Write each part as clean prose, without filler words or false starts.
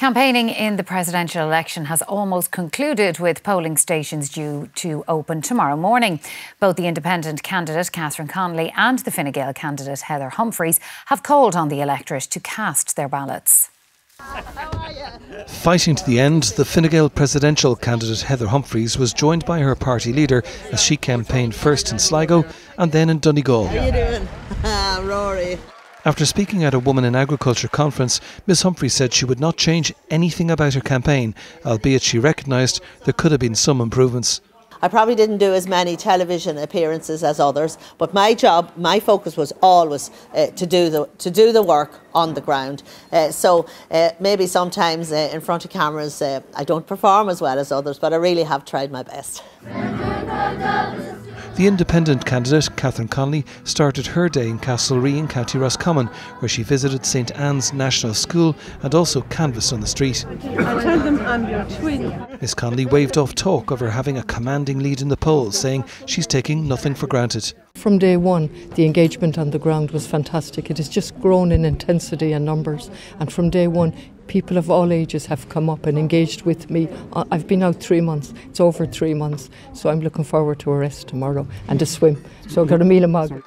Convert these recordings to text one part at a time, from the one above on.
Campaigning in the presidential election has almost concluded, with polling stations due to open tomorrow morning. Both the independent candidate Catherine Connolly and the Fine Gael candidate Heather Humphreys have called on the electorate to cast their ballots. Fighting to the end, the Fine Gael presidential candidate Heather Humphreys was joined by her party leader as she campaigned first in Sligo and then in Donegal. How you doing? Rory. After speaking at a Women in Agriculture conference, Ms Humphreys said she would not change anything about her campaign, albeit she recognised there could have been some improvements. I probably didn't do as many television appearances as others, but my job, my focus was always to do the work on the ground. So maybe sometimes in front of cameras I don't perform as well as others, but I really have tried my best. The independent candidate, Catherine Connolly, started her day in Castlerea in County Roscommon, where she visited St Anne's National School and also canvassed on the street. I tell them I'm your twin. Ms Connolly waved off talk of her having a commanding lead in the polls, saying she's taking nothing for granted. From day one, the engagement on the ground was fantastic. It has just grown in intensity and numbers. And from day one, people of all ages have come up and engaged with me. I've been out 3 months. It's over 3 months. So I'm looking forward to a rest tomorrow and a swim. So I've got a meal of mug.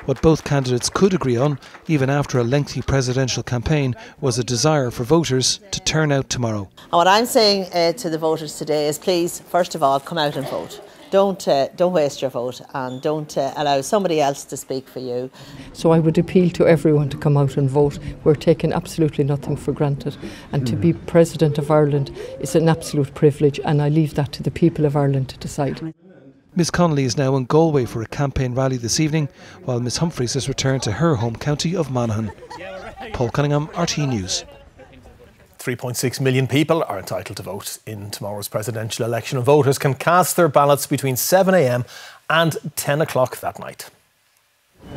What both candidates could agree on, even after a lengthy presidential campaign, was a desire for voters to turn out tomorrow. And what I'm saying to the voters today is, please, first of all, come out and vote. Don't waste your vote, and don't allow somebody else to speak for you. So I would appeal to everyone to come out and vote. We're taking absolutely nothing for granted. And to be President of Ireland is an absolute privilege, and I leave that to the people of Ireland to decide. Ms Connolly is now in Galway for a campaign rally this evening, while Ms Humphreys has returned to her home county of Monaghan. Paul Cunningham, RT News. 3.6 million people are entitled to vote in tomorrow's presidential election, and voters can cast their ballots between 7 a.m. and 10 o'clock that night.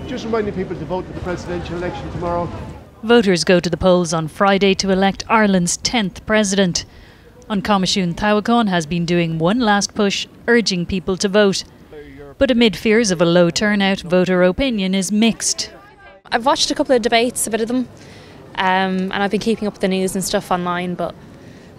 Just reminding people to vote for the presidential election tomorrow. Voters go to the polls on Friday to elect Ireland's 10th president. An Comisiún Tábhachtán has been doing one last push, urging people to vote. But amid fears of a low turnout, voter opinion is mixed. I've watched a couple of debates, a bit of them. And I've been keeping up with the news and stuff online, but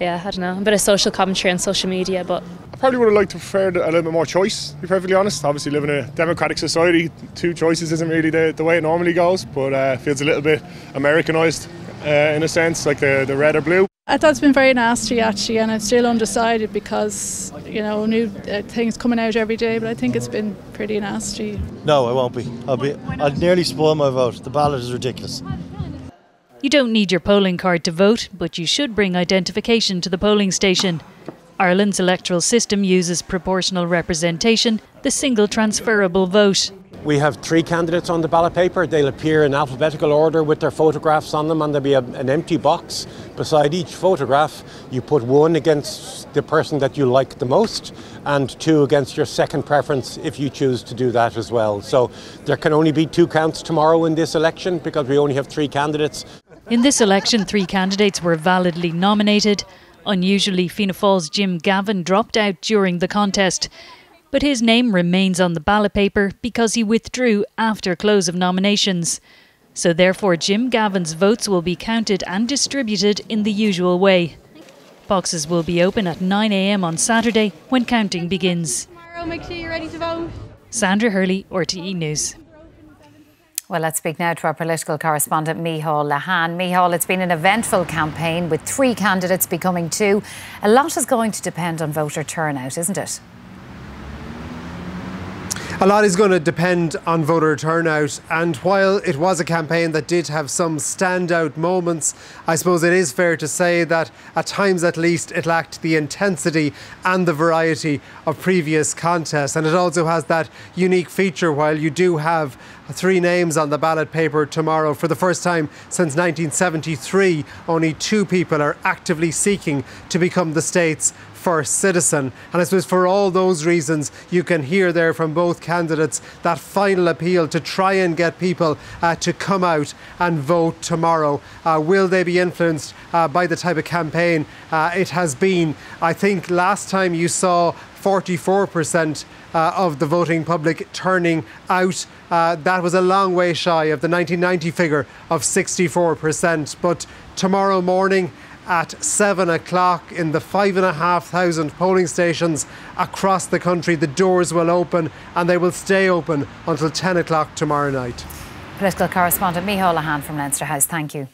yeah, I don't know, a bit of social commentary on social media. But I probably would have liked to prefer a little bit more choice, to be perfectly honest. Obviously, living in a democratic society, 2 choices isn't really the way it normally goes, but feels a little bit Americanised in a sense, like the red or blue. I thought it's been very nasty actually, and I'm still undecided because, you know, new things coming out every day, but I think it's been pretty nasty. No, I won't be. I'll nearly spoil my vote. The ballot is ridiculous. You don't need your polling card to vote, but you should bring identification to the polling station. Ireland's electoral system uses proportional representation, the single transferable vote. We have 3 candidates on the ballot paper. They'll appear in alphabetical order with their photographs on them, and there'll be an empty box beside each photograph. You put 1 against the person that you like the most and 2 against your second preference if you choose to do that as well. So there can only be 2 counts tomorrow in this election because we only have 3 candidates. In this election, 3 candidates were validly nominated. Unusually, Fianna Fáil's Jim Gavin dropped out during the contest. But his name remains on the ballot paper because he withdrew after close of nominations. So therefore, Jim Gavin's votes will be counted and distributed in the usual way. Boxes will be open at 9 a.m. on Saturday when counting begins. Tomorrow, make sure you're ready to vote. Sandra Hurley, RTE News. Well, let's speak now to our political correspondent, Micheál Lehane. Micheál, it's been an eventful campaign with 3 candidates becoming 2. A lot is going to depend on voter turnout, isn't it? A lot is going to depend on voter turnout, and while it was a campaign that did have some standout moments, I suppose it is fair to say that at times at least it lacked the intensity and the variety of previous contests. And it also has that unique feature, while you do have 3 names on the ballot paper tomorrow, for the first time since 1973, only 2 people are actively seeking to become the state's first citizen. And I suppose for all those reasons, you can hear there from both candidates that final appeal to try and get people to come out and vote tomorrow. Will they be influenced by the type of campaign it has been? I think last time you saw 44% of the voting public turning out. That was a long way shy of the 1990 figure of 64%. But tomorrow morning, at 7 o'clock in the 5,500 polling stations across the country. The doors will open and they will stay open until 10 o'clock tomorrow night. Political correspondent Micheál Lehane from Leinster House, thank you.